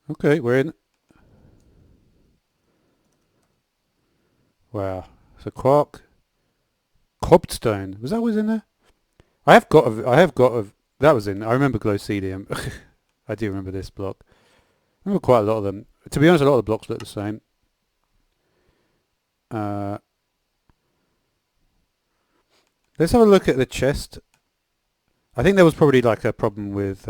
Okay, we're in. Wow. So Quark, Cobstone. Was that was in there? I have got a, that was in. I remember Glowcedium. I do remember this block. I remember quite a lot of them. To be honest, a lot of the blocks look the same. Uh, let's have a look at the chest. I think there was probably like a problem with.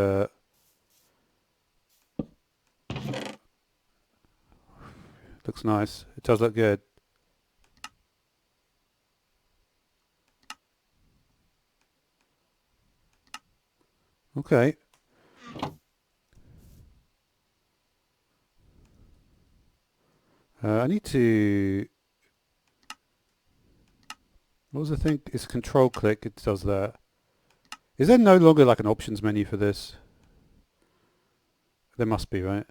Looks nice. It does look good. Okay. I need to. What was the thing? It's control click. It does that. Is there no longer like an options menu for this? There must be, right?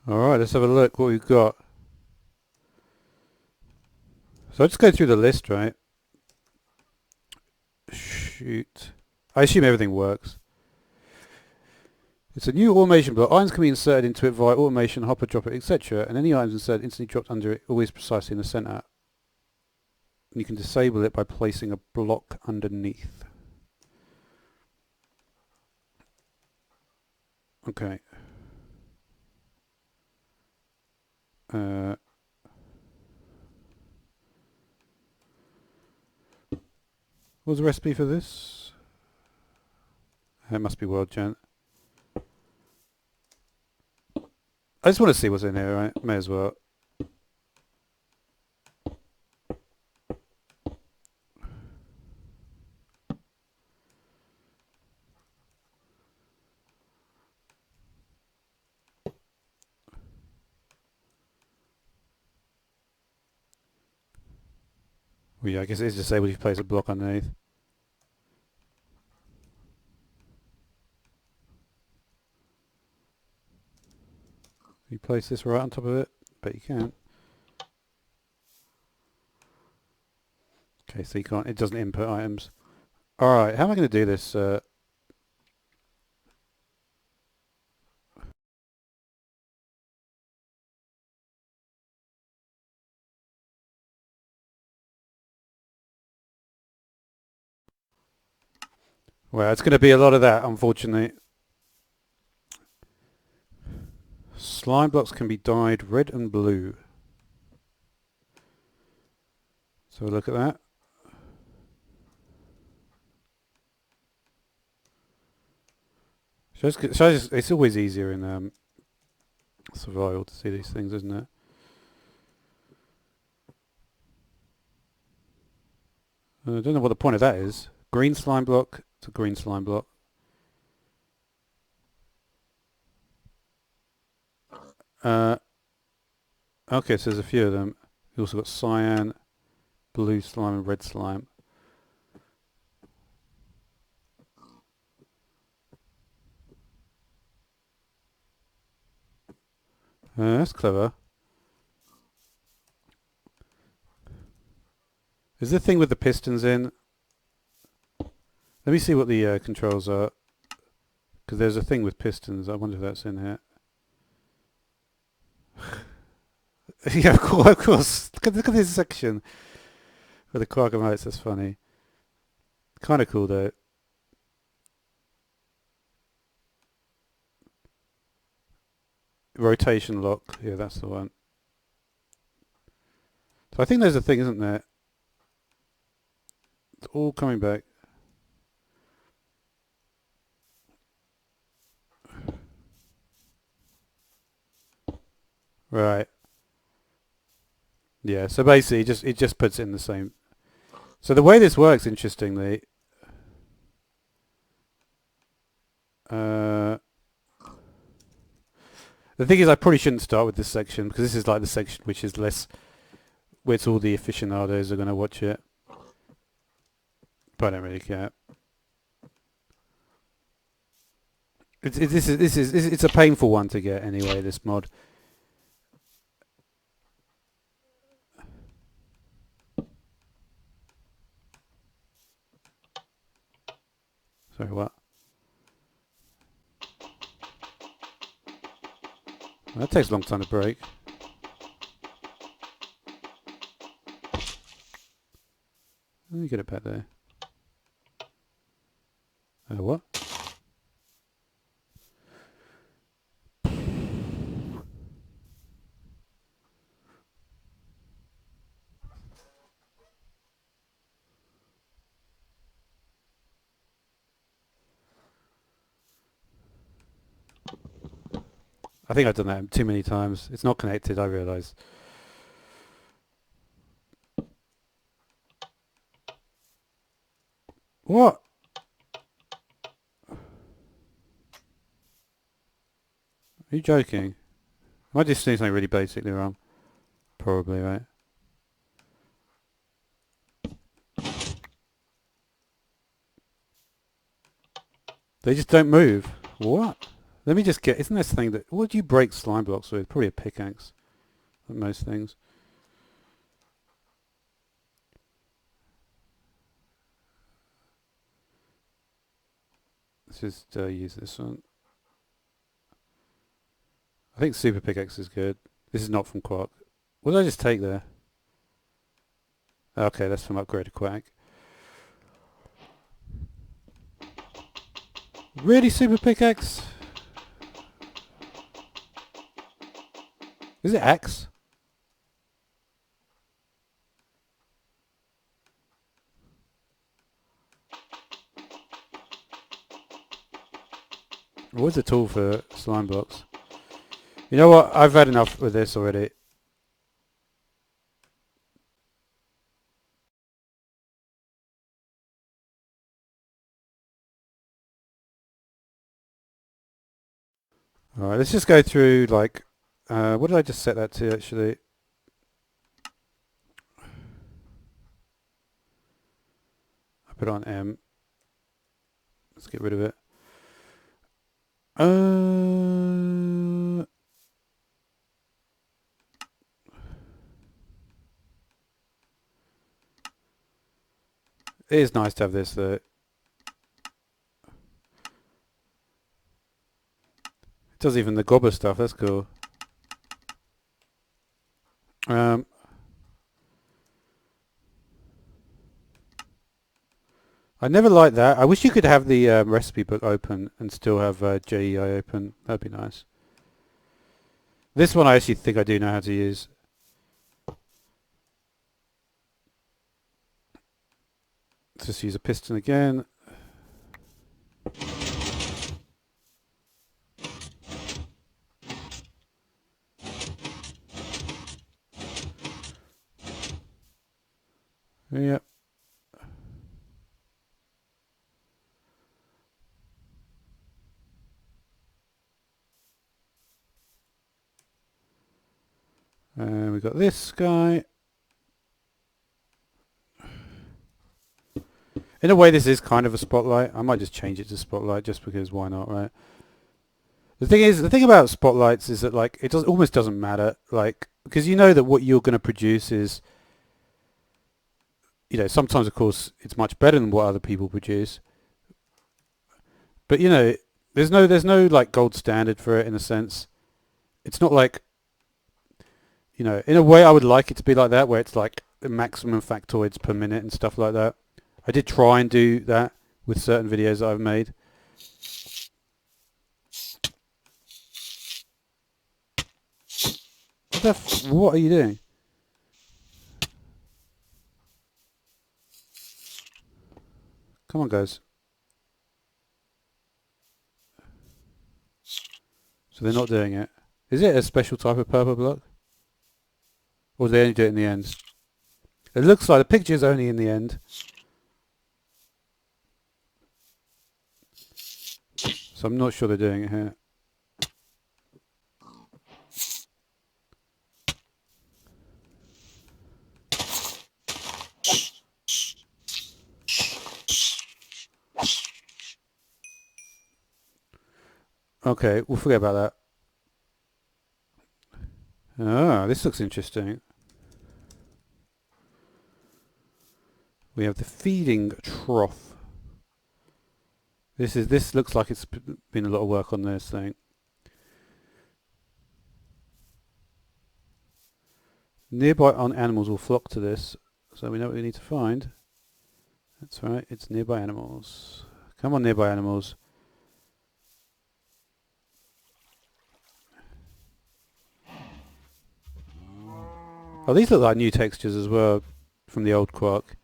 All right. Let's have a look. What we've got. So I'll just go through the list, right? Shoot. I assume everything works. It's a new automation block. Items can be inserted into it via automation, hopper, dropper, etc. And any items inserted instantly dropped under it, always precisely in the center. And you can disable it by placing a block underneath. Okay. Uh, what was the recipe for this? It must be World Gent. I just want to see what's in here, right? May as well. Well, yeah, I guess it is disabled if you place a block underneath. You place this right on top of it? Bet you can. Okay, so you can't, it doesn't input items. Alright, how am I going to do this? Well, it's going to be a lot of that, unfortunately. Slime blocks can be dyed red and blue. So look at that. It's always easier in survival to see these things, isn't it? I don't know what the point of that is. Green slime block to green slime block. Uh, okay, so there's a few of them. You also got cyan, blue slime, and red slime. That's clever. Is the thing with the pistons in? Let me see what the controls are. Because there's a thing with pistons. I wonder if that's in here. Yeah, of course. Look at this section for the Quark lights. That's funny. Kind of cool, though. rotation lock. Yeah, that's the one. So I think there's a thing, isn't there? It's all coming back. Right. Yeah, so basically it just puts it in the same. So the way this works, interestingly, the thing is I probably shouldn't start with this section because this is like the section which is less, where it's all the aficionados are going to watch it. But I don't really care. It's a painful one to get anyway, this mod. Sorry, what? That takes a long time to break. Let me get it back there. What? I think I've done that too many times. It's not connected, I realise. What? Are you joking? Am I just doing something really basically wrong? Probably, right? They just don't move. What? Let me just get... Isn't this thing that... What do you break slime blocks with? Probably a pickaxe. Like most things. Let's just use this one. I think super pickaxe is good. This is not from Quark. What did I just take there? Okay, that's from upgraded Quark. Really, super pickaxe? Is it axe? What's a tool for slime blocks? You know what? I've had enough with this already. Alright, let's just go through, like... what did I just set that to, actually? I put it on M. Let's get rid of it. It is nice to have this, though. It does even the gobber stuff, that's cool. I never liked that. I wish you could have the recipe book open and still have JEI open. That'd be nice. This one I actually think I do know how to use. Let's just use a piston again. Yep. And we got this guy. In a way, this is kind of a spotlight. I might just change it to spotlight just because why not, right? The thing about spotlights is that like it almost doesn't matter, like because you know that what you're going to produce is, you know, sometimes of course it's much better than what other people produce, but you know, there's no like gold standard for it in a sense. It's not like, you know, in a way I would like it to be like that, where it's like the maximum factoids per minute and stuff like that. I did try and do that with certain videos that I've made. What are you doing? Come on, guys. So they're not doing it. Is it a special type of purple block? Or do they only do it in the end? It looks like the picture's only in the end. So I'm not sure they're doing it here. Okay, we'll forget about that. Ah, this looks interesting. We have the feeding trough. This looks like it's been a lot of work on this thing. Nearby animals will flock to this, so we know what we need to find. That's right, it's nearby animals. Come on, nearby animals. Oh, these look like new textures as well from the old Quark.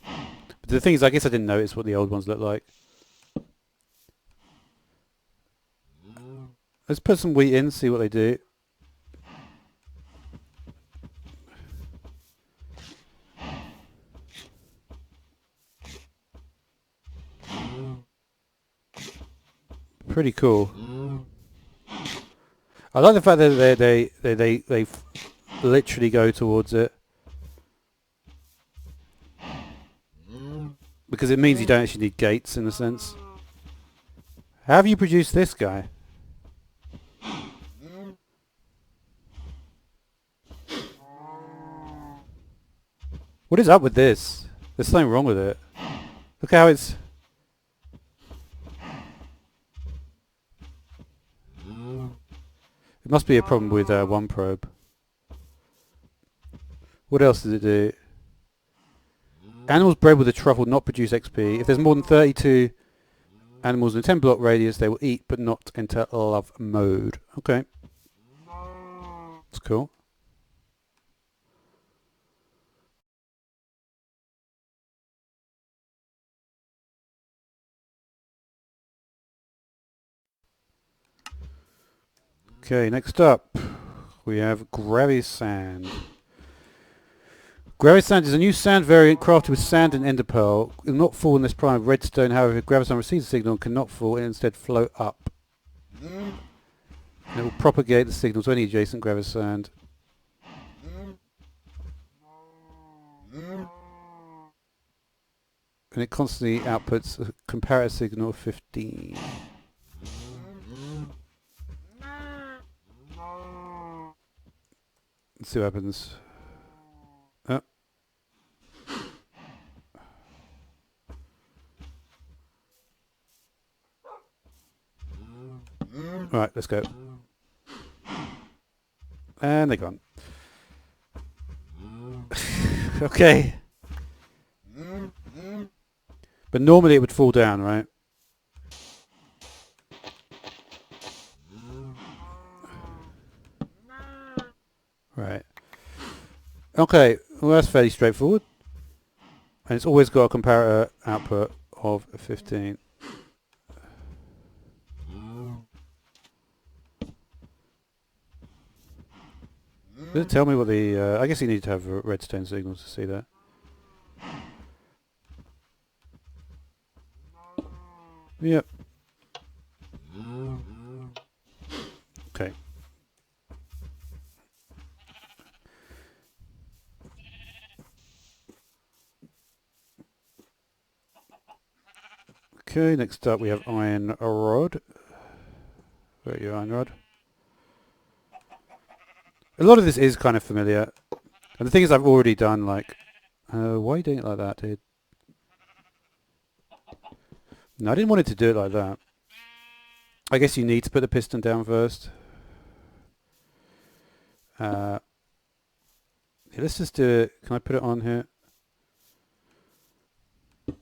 But the thing is, I guess I didn't notice what the old ones look like. Let's put some wheat in, see what they do. Pretty cool. I like the fact that they literally go towards it, because it means you don't actually need gates in a sense. How have you produced this guy? What is up with this? There's something wrong with it. Look how it's... It must be a problem with one probe. What else does it do? Animals bred with a trough will not produce XP. If there's more than 32 animals in a 10 block radius, they will eat but not enter love mode. Okay. That's cool. Okay, next up we have Gravisand. Gravisand is a new sand variant crafted with sand and ender pearl. It will not fall in this prime of redstone, however if Gravisand receives a signal, it cannot fall and instead float up. And it will propagate the signal to any adjacent Gravisand. And it constantly outputs a comparative signal of 15. Let's see what happens. Oh. Right, let's go. And they're gone. Okay. But normally it would fall down, right? Right. Okay, well that's fairly straightforward. And it's always got a comparator output of 15. Does it tell me what the... I guess you need to have redstone signals to see that. Yep. Okay. Okay, next up we have iron rod. Where are you, iron rod? A lot of this is kind of familiar. And the thing is I've already done like... why are you doing it like that, dude? No, I didn't want it to do it like that. I guess you need to put the piston down first. Yeah, let's just do it. Can I put it on here? There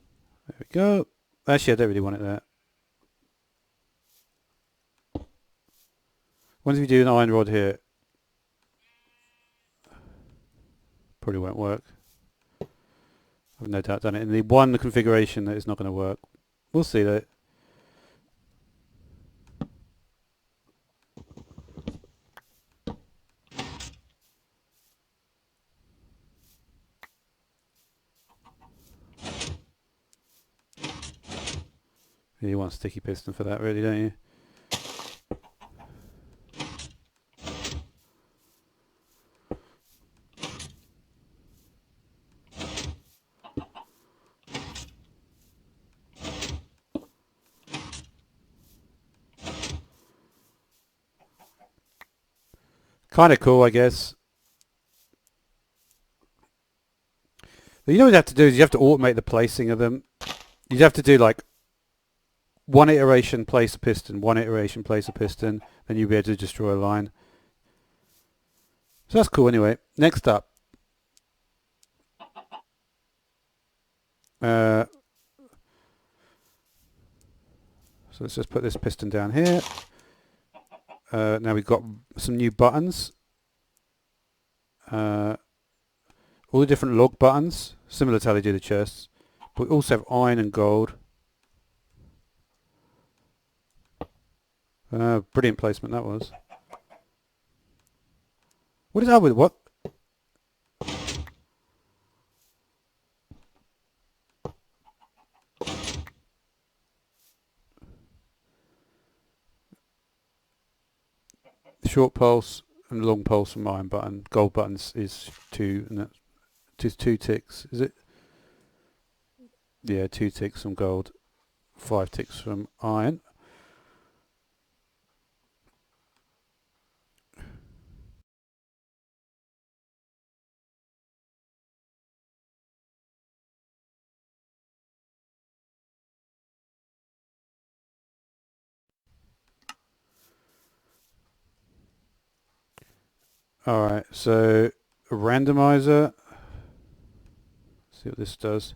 we go. Actually, I don't really want it there. Once we do an iron rod here, probably won't work. I've no doubt done it in the one configuration that is not going to work. We'll see though. You want a sticky piston for that, really, don't you? Kind of cool, I guess. But you know what you have to do is you have to automate the placing of them. You'd have to do like one iteration, place a piston, one iteration, place a piston, then you'll be able to destroy a line. So that's cool anyway. Next up. So let's just put this piston down here. Now we've got some new buttons. All the different log buttons, similar to how they do the chests. But we also have iron and gold. Brilliant placement that was. What is that with what? Short pulse and long pulse from iron button. Gold buttons is 2, and that's just 2 ticks. Is it? Yeah, 2 ticks from gold, 5 ticks from iron. Alright, so a randomizer. See what this does.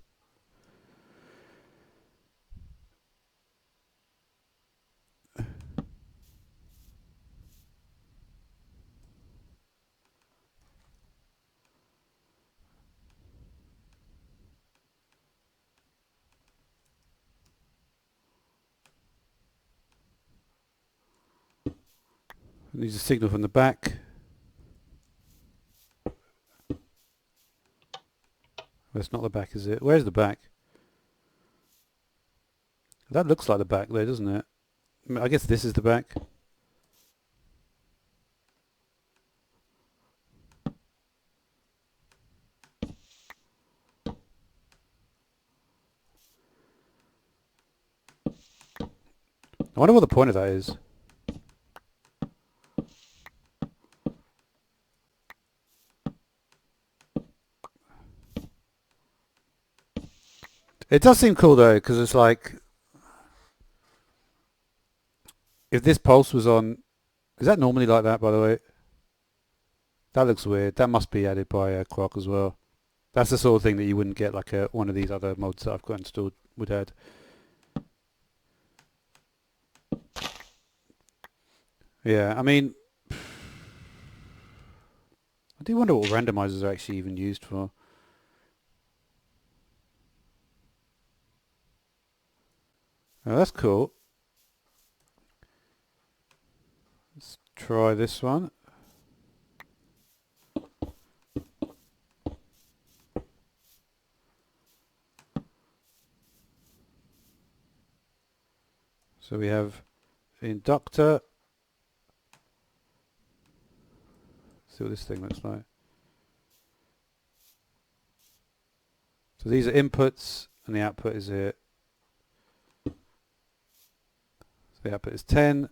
It needs a signal from the back. That's not the back, is it? Where's the back? That looks like the back though, doesn't it? I guess this is the back. I wonder what the point of that is. It does seem cool though, because it's like, if this pulse was on, is that normally like that, by the way? That looks weird. That must be added by Quark as well. That's the sort of thing that you wouldn't get like one of these other mods that I've got installed would add. Yeah, I mean, I do wonder what randomizers are actually even used for. Oh, that's cool. Let's try this one. So we have the inductor. See what this thing looks like. So these are inputs, and the output is here. So the output is 10.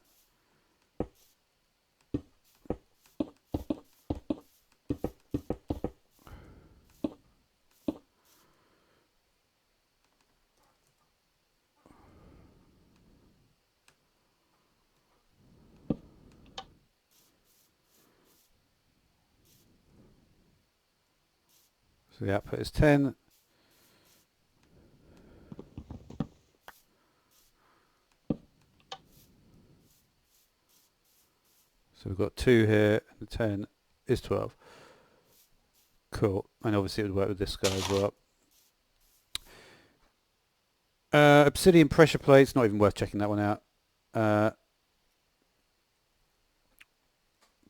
So the output is 10. So we've got 2 here, and the 10 is 12. Cool. And obviously it would work with this guy as well. Obsidian pressure plates, not even worth checking that one out.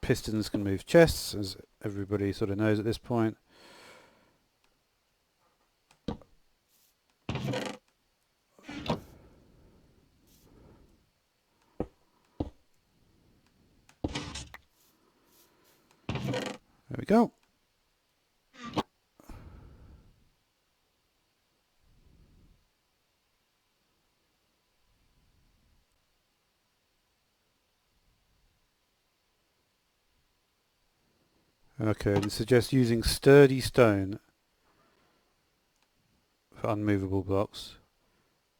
Pistons can move chests, as everybody sort of knows at this point. There we go. Okay, and suggests using sturdy stone for unmovable blocks.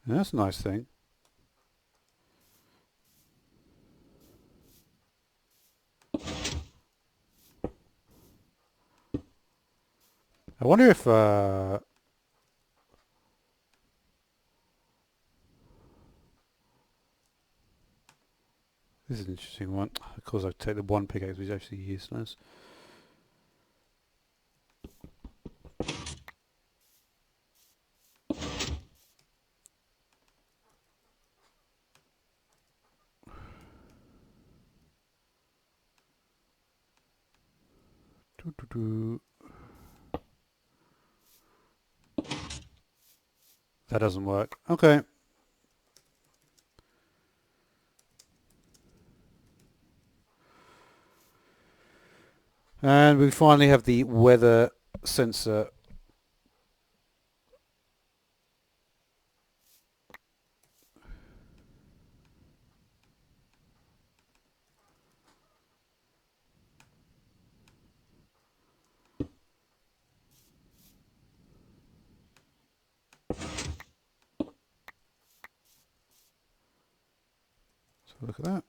Yeah, that's a nice thing. I wonder if this is an interesting one. Of course, I'd take the one pickaxe, which is actually useless. That doesn't work. Okay. And we finally have the weather sensor. So look at that.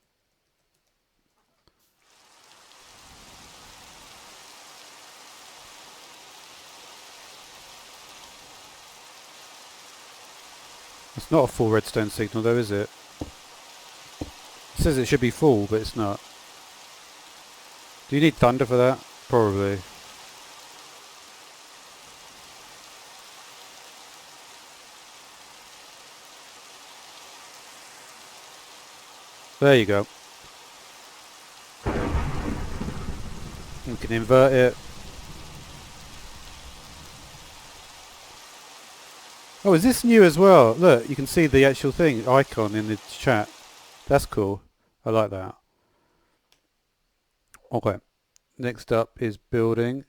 It's not a full redstone signal though, is it? It says it should be full, but it's not. Do you need thunder for that? Probably. There you go. You can invert it. Oh, is this new as well? Look, you can see the actual thing, icon in the chat. That's cool. I like that. Okay. Next up is building.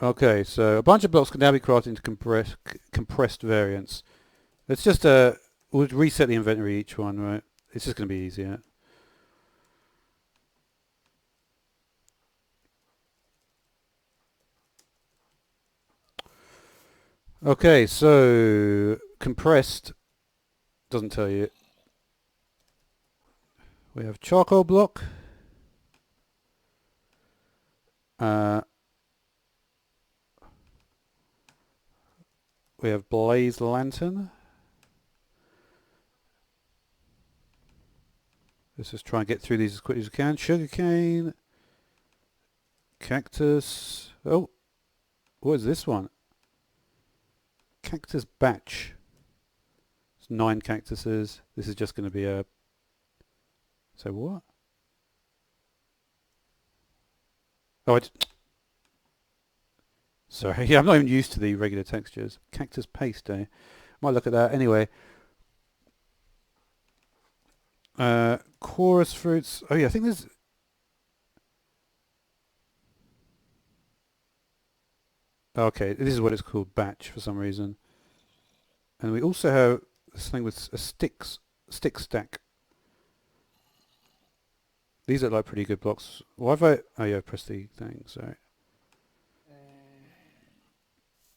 Okay, so a bunch of blocks can now be crafted into compressed variants. It's just we'll reset the inventory each one, right? It's just going to be easier. Okay, so compressed doesn't tell you. We have charcoal block. We have blaze lantern. Let's just try and get through these as quickly as we can. Sugarcane. Cactus. Oh, what is this one? Cactus batch. It's 9 cactuses. This is just going to be a... So what? Oh, sorry. Yeah, I'm not even used to the regular textures. Cactus paste, eh? Might look at that. Anyway. Chorus fruits. Oh yeah, I think there's... Okay, this is what it's called, batch, for some reason. And we also have this thing with a stick stack. These are like pretty good blocks. Why have I... Oh yeah, press the thing, sorry.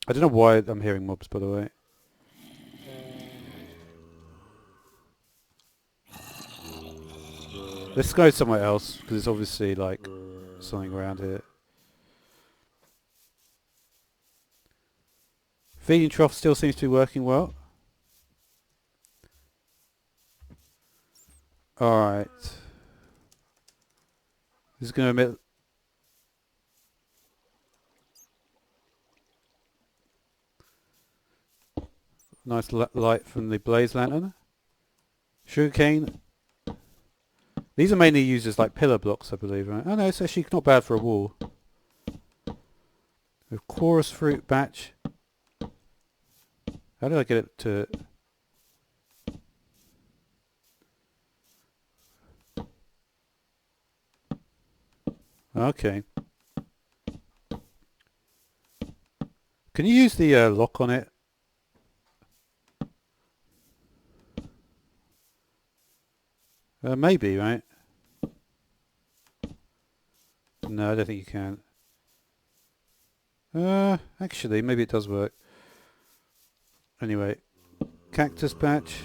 I don't know why I'm hearing mobs, by the way. Let's go somewhere else, because it's obviously like something around here. Feeding trough still seems to be working well. Alright. This is going to emit... Nice light from the blaze lantern. Sugarcane. These are mainly used as like pillar blocks, I believe, right? Oh no, it's actually not bad for a wall. A chorus fruit batch. How did I get it to... Okay. Can you use the lock on it? Maybe, right? No, I don't think you can. Actually, maybe it does work. Anyway, cactus patch.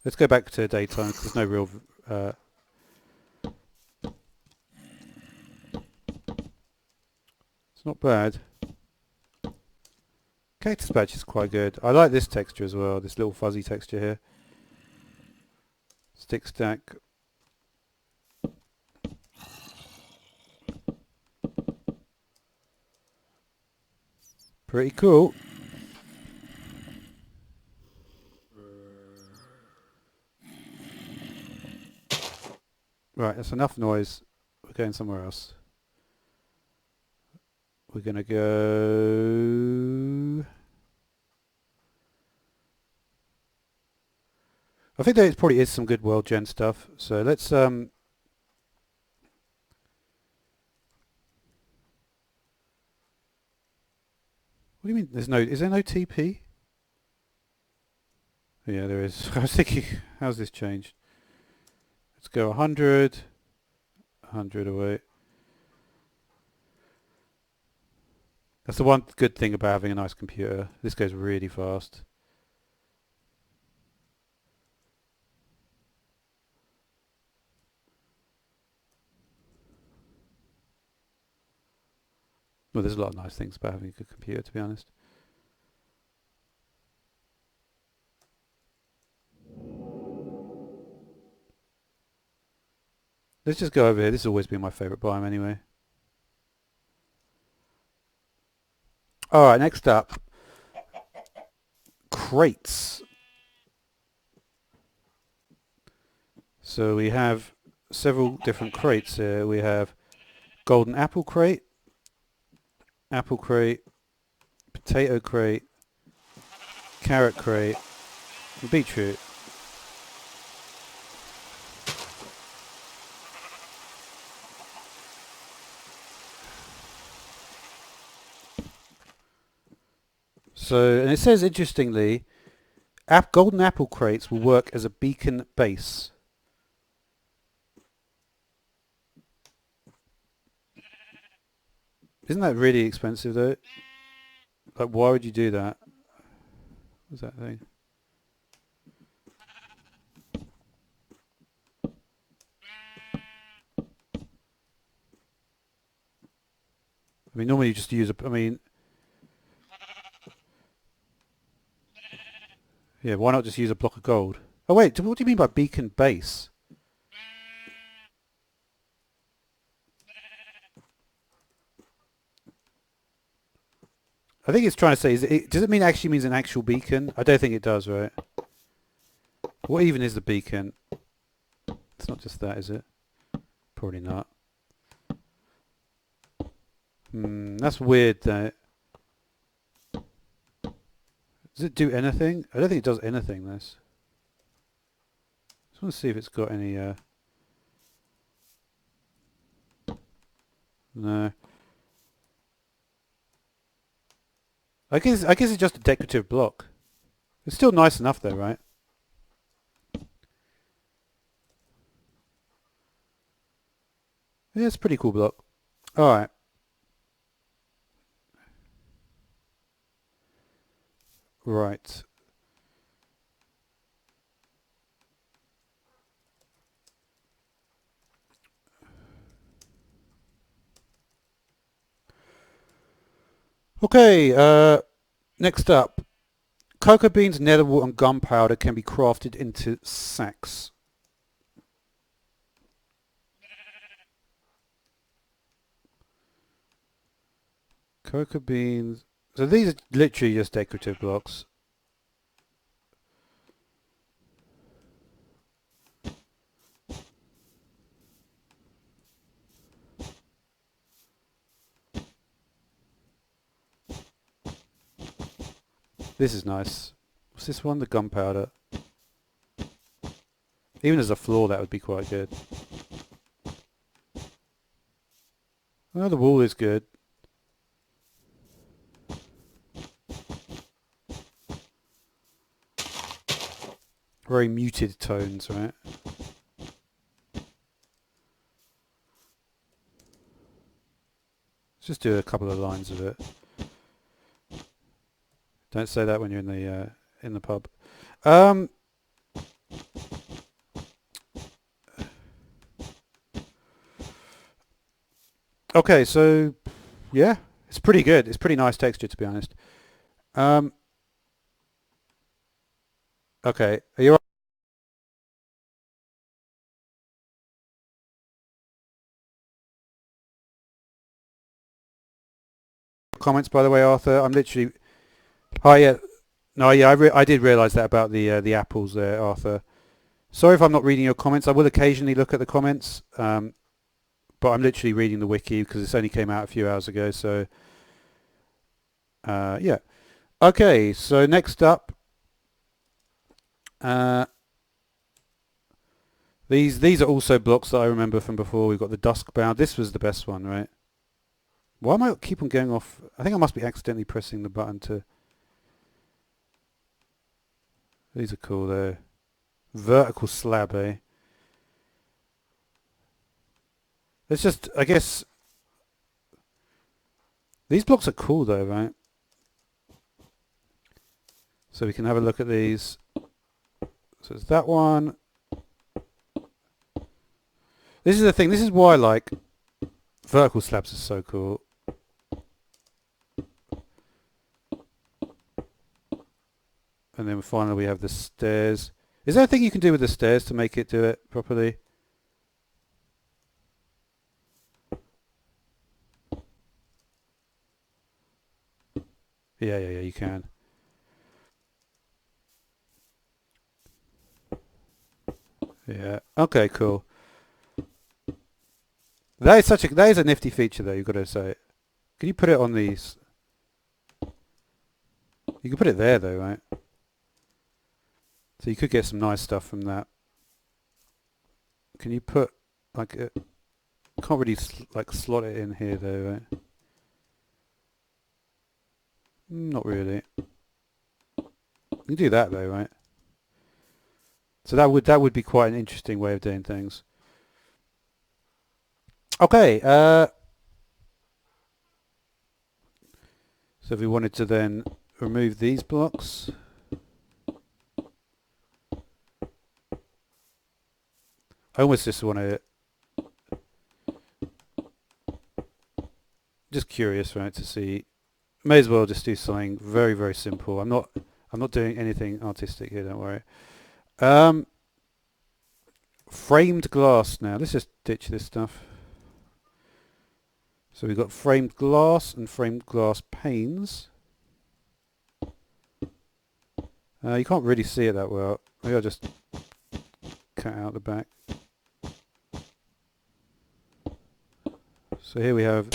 Let's go back to daytime because there's no real... it's not bad. Cactus patch is quite good. I like this texture as well, this little fuzzy texture here. Stick stack. Pretty cool. Right, that's enough noise. We're going somewhere else. We're going to go... I think there probably is some good world gen stuff. So let's... What do you mean? There's no... Is there no TP? Yeah, there is. I was thinking, how's this changed? Let's go 100. 100 away. That's the one good thing about having a nice computer. This goes really fast. Well, there's a lot of nice things about having a good computer, to be honest. Let's just go over here. This has always been my favourite biome anyway. Alright, next up. Crates. So we have several different crates here. We have golden apple crate, potato crate, carrot crate, and beetroot. So, and it says interestingly, golden apple crates will work as a beacon base. Isn't that really expensive though? Like, why would you do that? What's that thing? I mean, normally you just use yeah, why not just use a block of gold? Oh wait, what do you mean by beacon base? I think it's trying to say, does it mean actually means an actual beacon? I don't think it does, right? What even is the beacon? It's not just that, is it? Probably not. That's weird though. Does it do anything? I don't think it does anything, this. Just want to see if it's got any, no. I guess it's just a decorative block. It's still nice enough though, right? Yeah, it's a pretty cool block. Alright. Right. Okay, next up. Cocoa beans, netherwort and gunpowder can be crafted into sacks. Cocoa beans. So these are literally just decorative blocks. This is nice. What's this one? The gunpowder. Even as a floor, that would be quite good. Oh, the wall is good. Very muted tones, right? Let's just do a couple of lines of it. Don't say that when you're in the pub. Okay, so yeah, it's pretty good. It's pretty nice texture, to be honest. Okay, are you comments, by the way, Arthur? I'm literally. Oh yeah, no, yeah, I did realise that about the apples there, Arthur. Sorry if I'm not reading your comments. I will occasionally look at the comments, but I'm literally reading the wiki because this only came out a few hours ago. So yeah. Okay, so next up, uh, these are also blocks that I remember from before. We've got the Duskbound. This was the best one, right? Why am I keep on going off? I think I must be accidentally pressing the button to. These are cool though. Vertical slab, eh? It's just, I guess, these blocks are cool though, right? So we can have a look at these. So it's that one. This is the thing. This is why, like, vertical slabs are so cool. And then finally we have the stairs. Is there a thing you can do with the stairs to make it do it properly? Yeah, you can. Yeah. Okay, cool. That is a nifty feature though, you've got to say. Can you put it on these? You can put it there though, right? So you could get some nice stuff from that. Can you put like can't really like slot it in here though, right? Not really. You can do that though, right? So that would be quite an interesting way of doing things. Okay, so if we wanted to then remove these blocks, I almost just want to, just curious, right, to see. May as well just do something very, very simple. I'm not doing anything artistic here. Don't worry. Um, framed glass now. Let's just ditch this stuff. So we've got framed glass and framed glass panes. You can't really see it that well. Maybe I'll just cut out the back. So here we have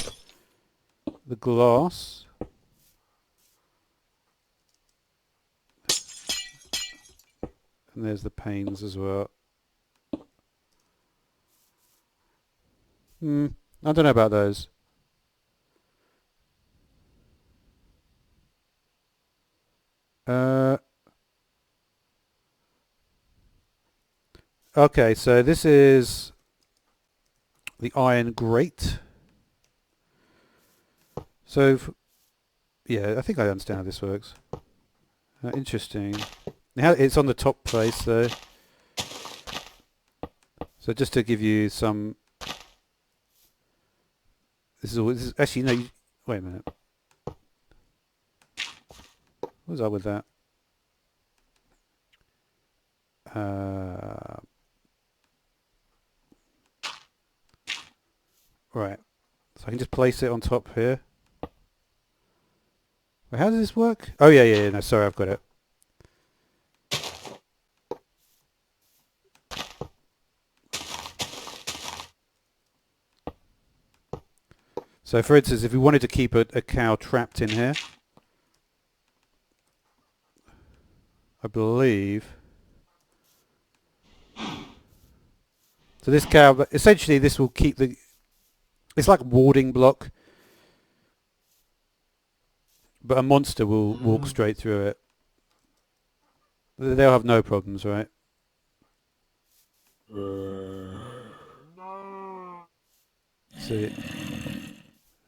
the glass. And there's the panes as well. I don't know about those. Okay, so this is the iron grate. So, yeah, I think I understand how this works. Interesting. Now it's on the top place though. So just to give you some, this is actually no. Wait a minute. What's up with that? Uh, right. So I can just place it on top here. Wait, how does this work? Oh yeah. No, sorry, I've got it. So for instance, if we wanted to keep a cow trapped in here, I believe. So this cow, essentially this will keep the, it's like a warding block, but a monster will walk straight through it. They'll have no problems, right? See,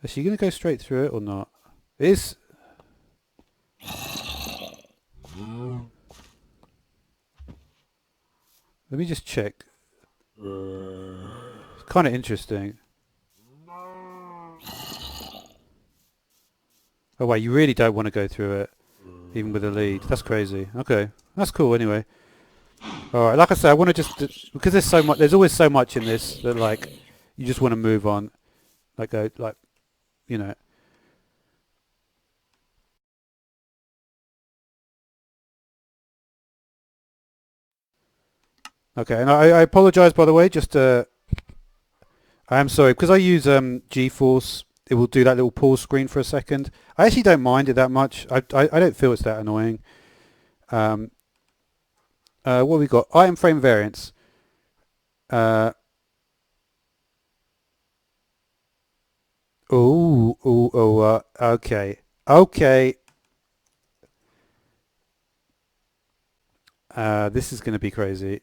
is she going to go straight through it or not? It is. Let me just check. It's kind of interesting. Oh wait, you really don't want to go through it, even with a lead. That's crazy. Okay, that's cool. Anyway, all right. Like I said, I want to just because there's so much. There's always so much in this that like you just want to move on. Like go like you know. Okay, and I apologize by the way. Just I am sorry because I use GeForce. It will do that little pause screen for a second. I actually don't mind it that much. I don't feel it's that annoying. Um, what we got? Item frame variants. Uh, okay. Okay. This is going to be crazy.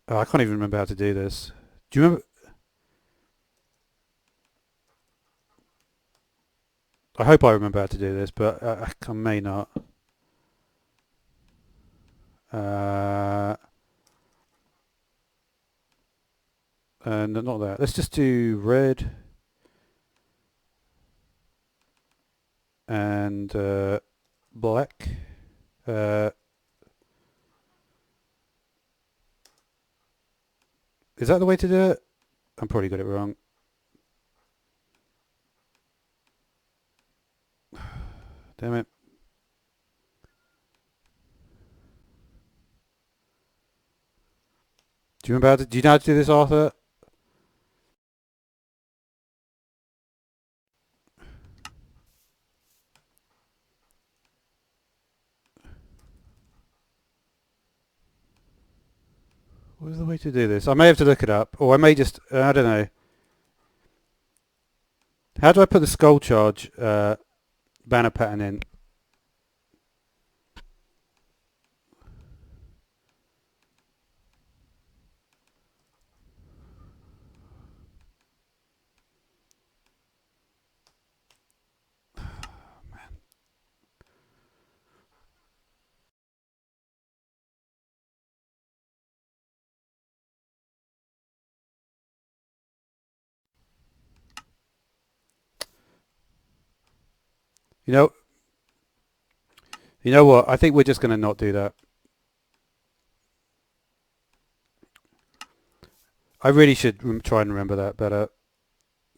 Oh, I can't even remember how to do this. Do you remember? I hope I remember how to do this, but I may not. Uh, no, not that. Let's just do red and black. Uh, is that the way to do it? I'm probably got it wrong. Damn it. Do you remember how to, do you know how to do this, Arthur? What is the way to do this? I may have to look it up, or I may just, I don't know. How do I put the skull charge banner pattern in? You know, you know what? I think we're just going to not do that. I really should try and remember that better.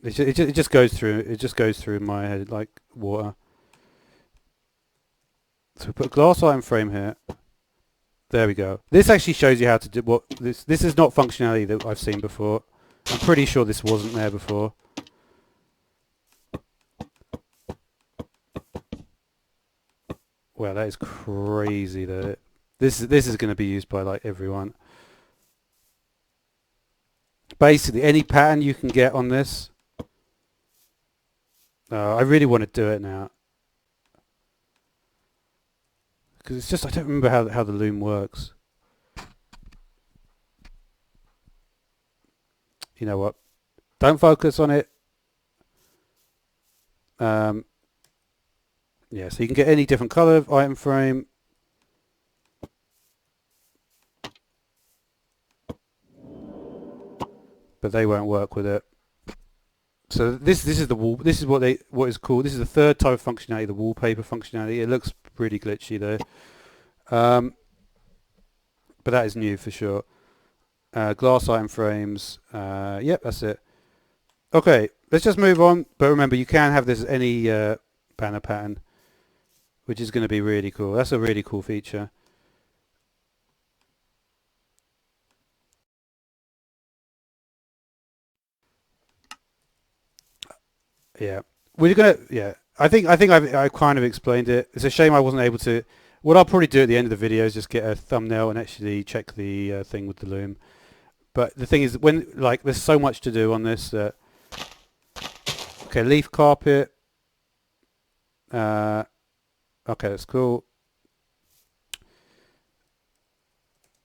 It just goes through. It just goes through my head like water. So we put a glass item frame here. There we go. This actually shows you how to do what this. This is not functionality that I've seen before. I'm pretty sure this wasn't there before. Well, that is crazy. That this is going to be used by like everyone. Basically, any pattern you can get on this. I really want to do it now because it's just I don't remember how the loom works. You know what? Don't focus on it. Yeah, so you can get any different color of item frame. But they won't work with it. So this is the wall. This is what is called. This is the third type of functionality, the wallpaper functionality. It looks pretty glitchy though, but that is new for sure. Glass item frames. Yep, that's it. Okay, let's just move on. But remember, you can have this as any banner pattern, which is going to be really cool. That's a really cool feature. Yeah, we're gonna. Yeah, I think I've kind of explained it. It's a shame I wasn't able to. What I'll probably do at the end of the video is just get a thumbnail and actually check the thing with the loom. But the thing is, when like there's so much to do on this. Okay, leaf carpet. Okay, that's cool.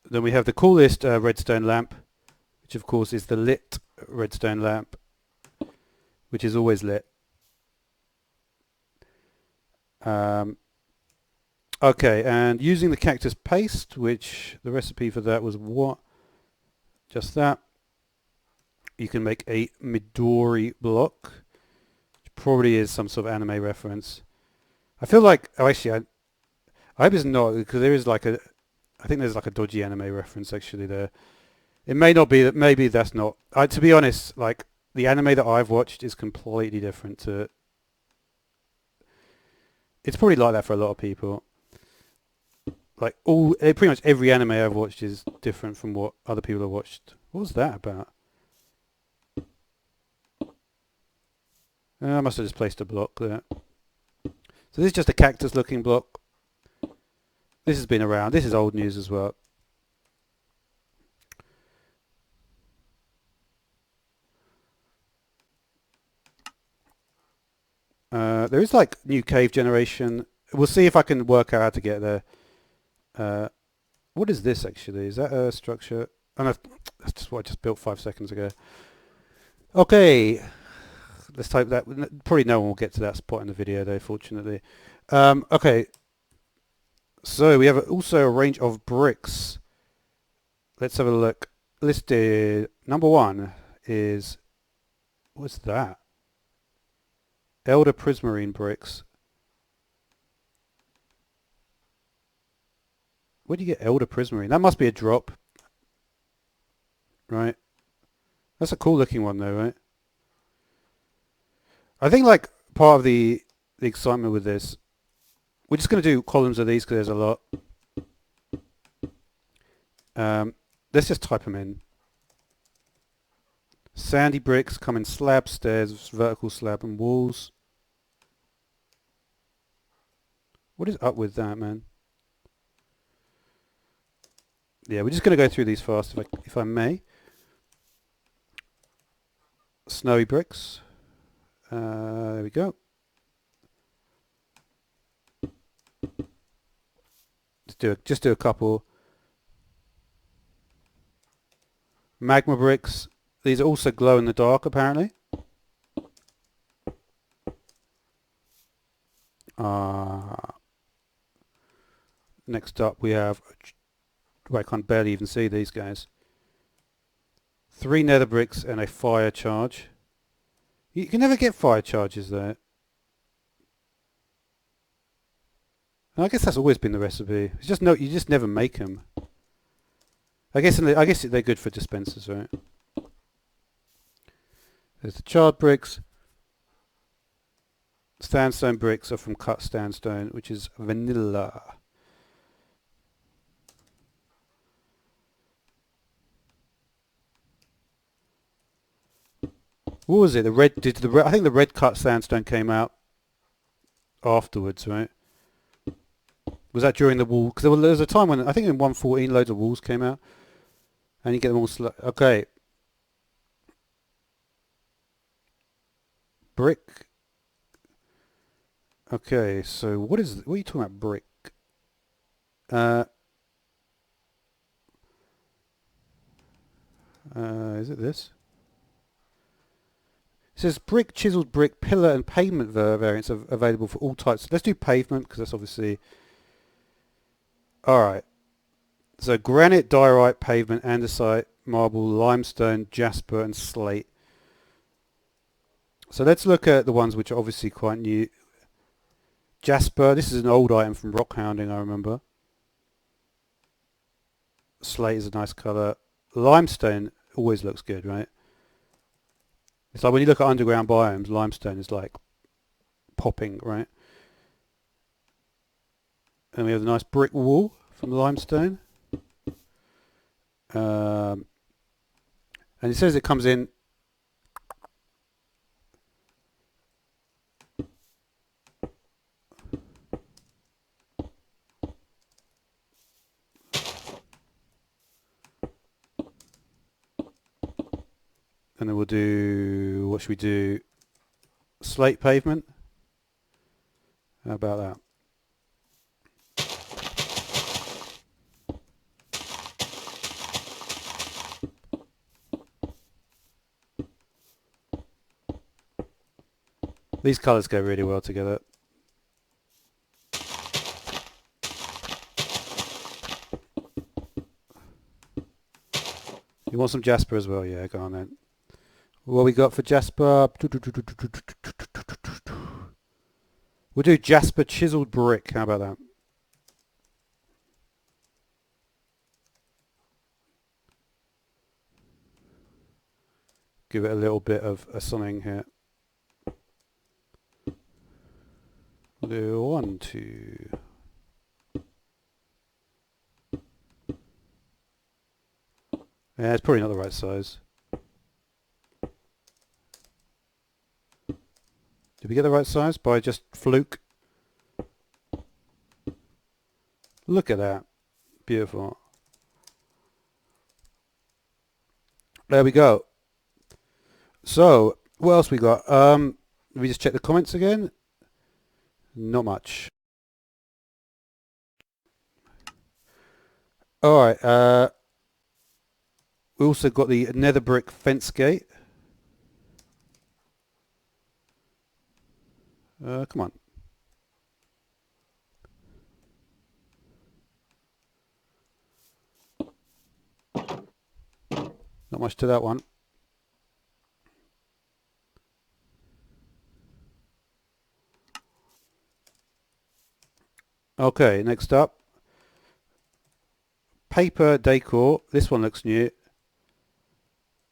Then we have the coolest redstone lamp, which of course is the lit redstone lamp, which is always lit. Okay, and using the cactus paste, which the recipe for that was what? Just that. You can make a Midori block, which probably is some sort of anime reference. I feel like, oh actually, I hope it's not, because there is like I think there's like a dodgy anime reference actually there. It may not be that, maybe that's not. To be honest, like the anime that I've watched is completely different to. It's probably like that for a lot of people. Like pretty much every anime I've watched is different from what other people have watched. What was that about? I must have just placed a block there. So this is just a cactus looking block. This has been around. This is old news as well. There is like new cave generation. We'll see if I can work out how to get there. What is this actually? Is that a structure? Oh no, that's just what I just built 5 seconds ago. Okay, let's type that. Probably no one will get to that spot in the video though, fortunately. Okay, so we have also a range of bricks. Let's have a look. Listed number 1 is, what's that? Elder Prismarine bricks. Where do you get Elder Prismarine? That must be a drop. Right. That's a cool looking one though, right? I think like part of the excitement with this, we're just going to do columns of these because there's a lot. Let's just type them in. Sandy bricks come in slab, stairs, vertical slab and walls. What is up with that, man? Yeah, we're just going to go through these fast if I may. Snowy bricks. There we go. Just do a couple. Magma bricks. These also glow in the dark, apparently. Next up, we have. I can't barely even see these guys. 3 nether bricks and a fire charge. You can never get fire charges there. I guess that's always been the recipe. It's just you just never make them. I guess they're good for dispensers, right? There's the charred bricks. Sandstone bricks are from cut sandstone, which is vanilla. What was it? I think the red cut sandstone came out afterwards, right? Was that during the wall? Because there was a time when I think in 1.14 loads of walls came out, and you get them all. Okay. Brick. Okay, so what are you talking about? Brick. Is it this? It says brick, chiseled brick, pillar and pavement variants are available for all types. Let's do pavement because that's obviously... Alright. So granite, diorite, pavement, andesite, marble, limestone, jasper and slate. So let's look at the ones which are obviously quite new. Jasper, this is an old item from rock hounding, I remember. Slate is a nice colour. Limestone always looks good, right? It's like when you look at underground biomes, limestone is like popping, right? And we have a nice brick wall from the limestone. And it says it comes in and then we'll do, what should we do? Slate pavement. How about that? These colours go really well together. You want some Jasper as well? Yeah, go on then. What we got for Jasper? We'll do Jasper chiseled brick. How about that? Give it a little bit of a something here. We'll do 1, 2. Yeah, it's probably not the right size. Did we get the right size by just fluke? Look at that. Beautiful. There we go. So, what else we got? Let me just check the comments again. Not much. Alright, we also got the nether brick fence gate. Come on. Not much to that one. Okay, next up. Paper decor. This one looks new.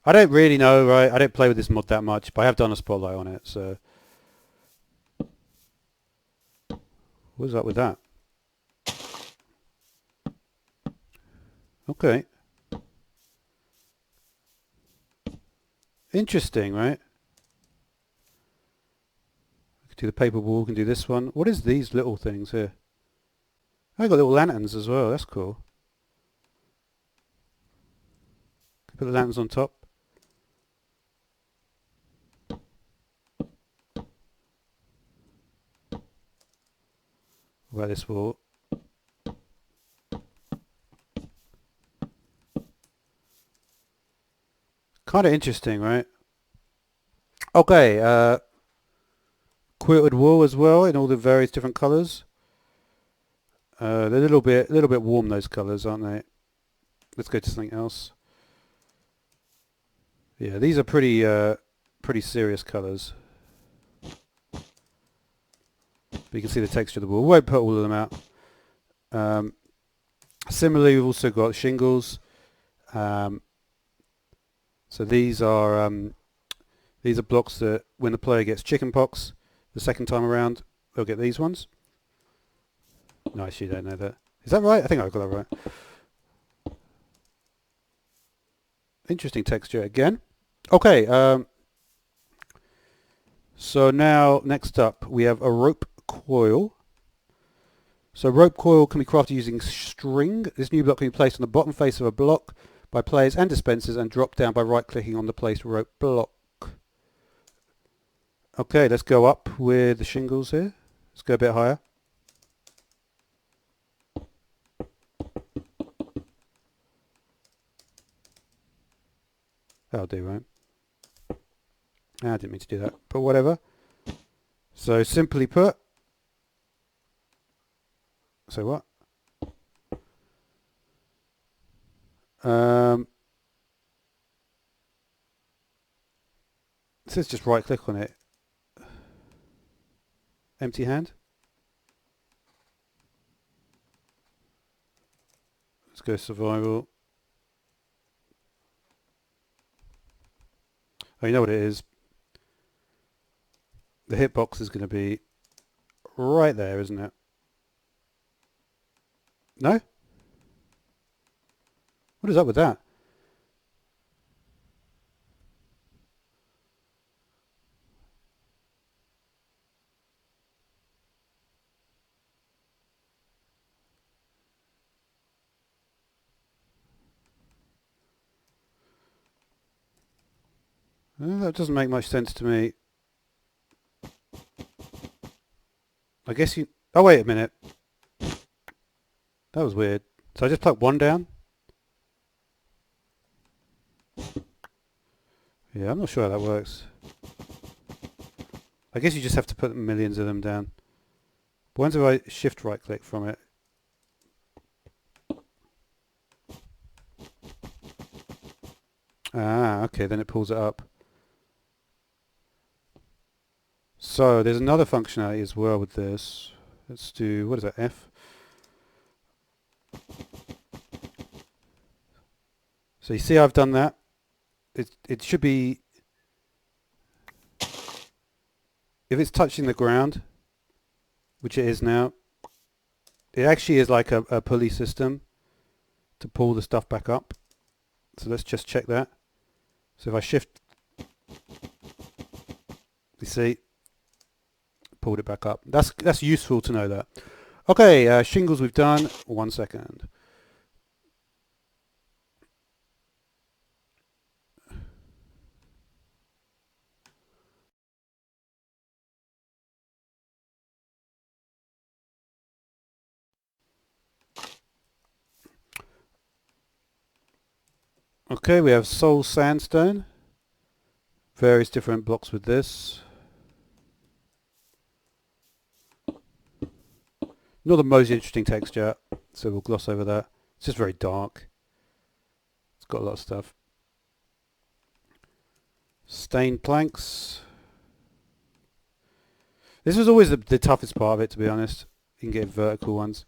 I don't really know, right? I don't play with this mod that much, but I have done a spotlight on it, so... What's up with that? Okay. Interesting, right? We can do the paper wall, we can do this one. What is these little things here? I got little lanterns as well, that's cool. Put the lanterns on top. What about this wall? Kind of interesting, right? Okay, quilted wool as well in all the various different colours. They're a little bit warm, those colours, aren't they? Let's go to something else. Yeah, these are pretty serious colours. But you can see the texture of the wool. We won't put all of them out. Similarly, we've also got shingles. So these are blocks that when the player gets chickenpox the second time around, they'll get these ones. Nice, you don't know that. Is that right? I think I got that right. Interesting texture again. Okay, so now next up we have a rope coil. So rope coil can be crafted using string. This new block can be placed on the bottom face of a block by players and dispensers and drop down by right clicking on the placed rope block. Okay, let's go up with the shingles here. Let's go a bit higher. That'll do, right? I didn't mean to do that, but whatever. So simply put, so what? It says just right click on it. Empty hand. Let's go survival. Oh, you know what it is? The hitbox is going to be right there, isn't it? No? What is up with that? That doesn't make much sense to me. I guess you... Oh, wait a minute. That was weird. So I just plucked one down? Yeah, I'm not sure how that works. I guess you just have to put millions of them down. But once I shift right click from it... Ah, okay, then it pulls it up. So there's another functionality as well with this. Let's do, what is that, F? So you see I've done that. It should be, if it's touching the ground, which it is now, it actually is like a pulley system to pull the stuff back up. So let's just check that. So if I shift, you see, pulled it back up. That's useful to know that. Okay, shingles we've done. 1 second. Okay, we have soul sandstone. Various different blocks with this. Not the most interesting texture, so we'll gloss over that. It's just very dark. It's got a lot of stuff. Stained planks. This was always the toughest part of it, to be honest. You can get vertical ones.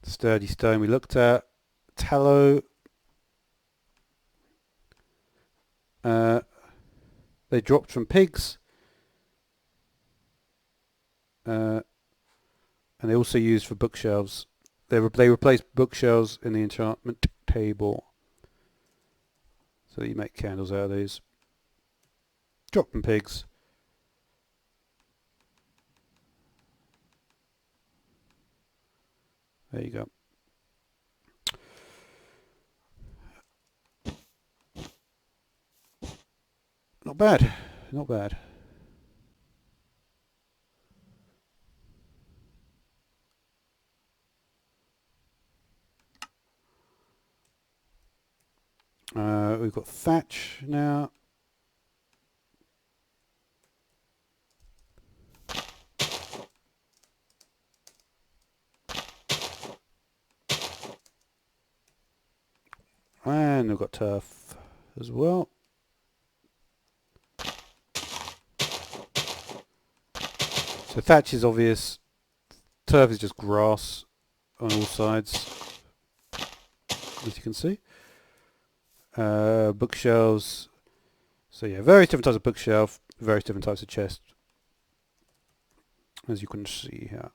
Sturdy stone we looked at. Tallow. They dropped from pigs. And they also used for bookshelves. They replaced bookshelves in the enchantment table. So that you make candles out of these. Dropped from pigs. There you go. Not bad. Not bad. We've got thatch now. And we've got turf as well. So thatch is obvious. Turf is just grass on all sides, as you can see. Bookshelves. So yeah, various different types of bookshelf, various different types of chest, as you can see here.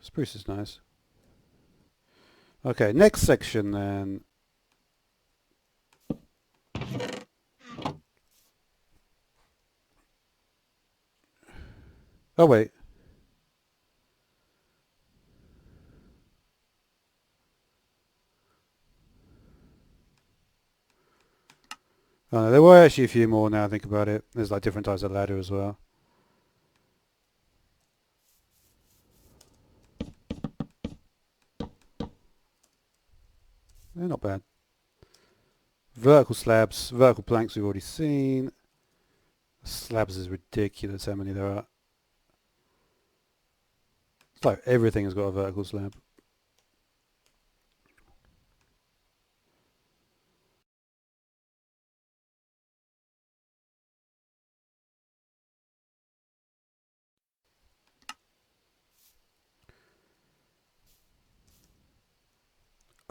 Spruce is nice. Okay, next section then. Oh wait. There were actually a few more now I think about it. There's like different types of ladder as well. They're not bad. Vertical slabs, vertical planks we've already seen. Slabs is ridiculous how many there are. It's like everything has got a vertical slab.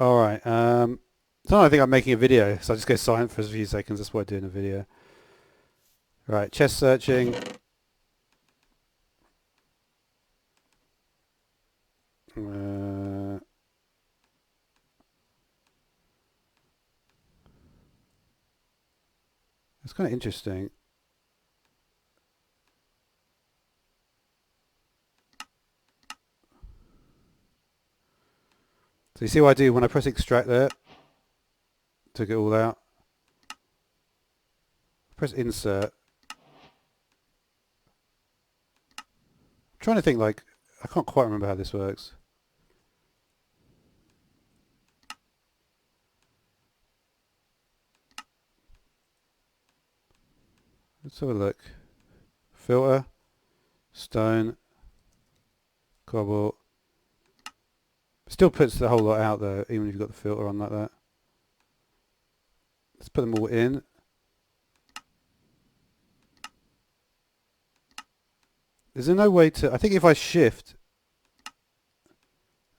Alright, so I think I'm making a video, so I just go silent for a few seconds. That's why I'm doing a video. Right, chest searching. It's kind of interesting. So you see what I do when I press extract there? Took it all out. Press insert. I'm trying to think, like, I can't quite remember how this works. Let's have a look. Filter, stone, cobble. Still puts the whole lot out though, even if you've got the filter on like that. Let's put them all in. Is there no way to... I think if I shift...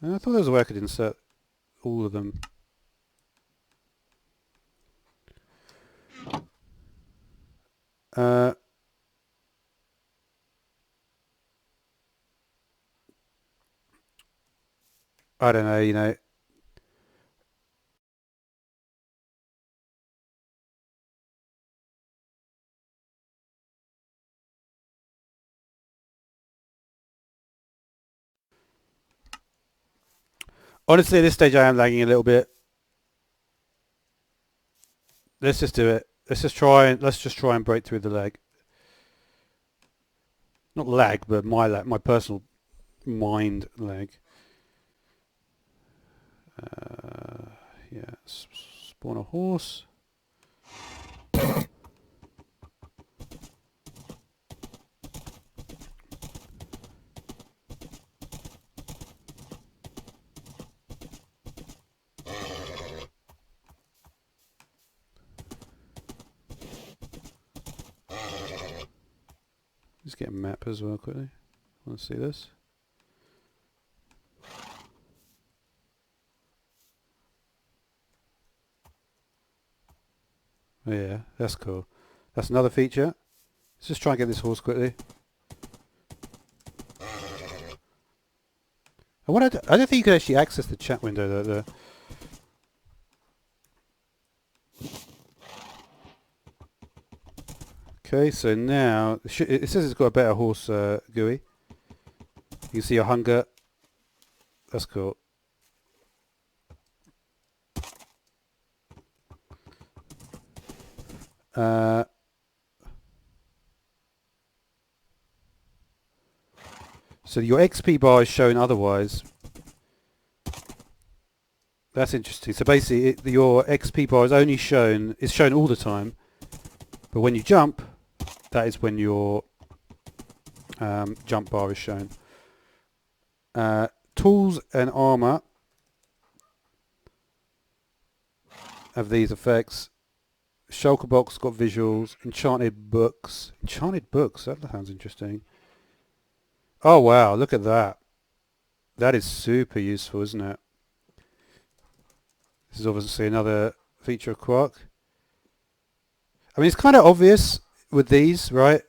I thought there was a way I could insert all of them. I don't know, you know. Honestly, at this stage I am lagging a little bit. Let's just do it. Let's just try and break through the lag. Not lag, but my lag, my personal mind lag. Yeah, spawn a horse. Just get a map as well quickly. Want to see this? Oh yeah, that's cool. That's another feature. Let's just try and get this horse quickly. I don't think you could actually access the chat window though. Okay, so now it says it's got a better horse GUI. You can see your hunger. That's cool. So your XP bar is shown otherwise. That's interesting. So basically, your XP bar is shown all the time, but when you jump, that is when your jump bar is shown. Tools and armor have these effects. Shulker box got visuals. Enchanted books. Enchanted books. That sounds interesting. Oh wow! Look at that. That is super useful, isn't it? This is obviously another feature of Quark. I mean, it's kind of obvious with these, right?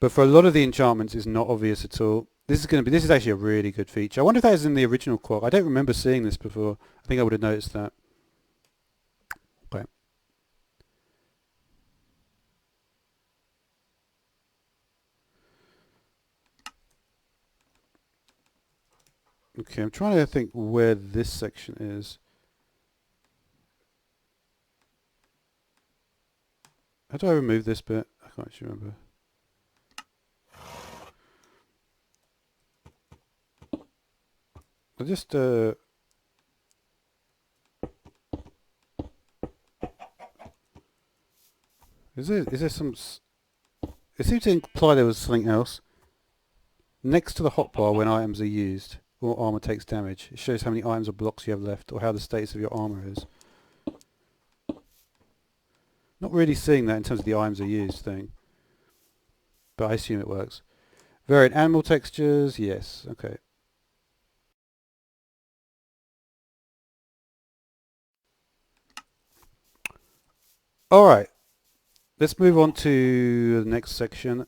But for a lot of the enchantments, it's not obvious at all. This is actually a really good feature. I wonder if that is in the original Quark. I don't remember seeing this before. I think I would have noticed that. Okay. Okay, I'm trying to think where this section is. How do I remove this bit? I can't actually remember. I just is there some? It seems to imply there was something else next to the hotbar when items are used or armor takes damage. It shows how many items or blocks you have left or how the status of your armor is. Not really seeing that in terms of the items are used thing, but I assume it works. Variant animal textures, yes, okay. Alright, let's move on to the next section.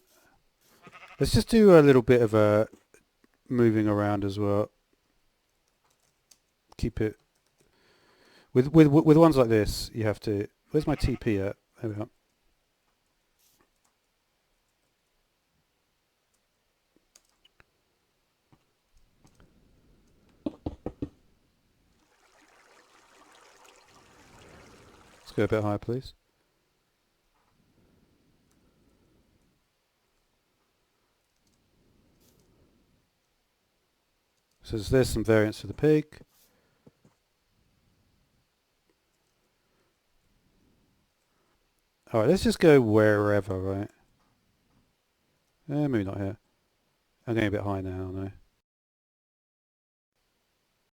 Let's just do a little bit of a moving around as well. Keep it... With ones like this, you have to... Where's my TP at? There we are. Let's go a bit higher, please. So there's some variance to the pig. Alright, let's just go wherever, right? Maybe not here. I'm getting a bit high now, aren't I?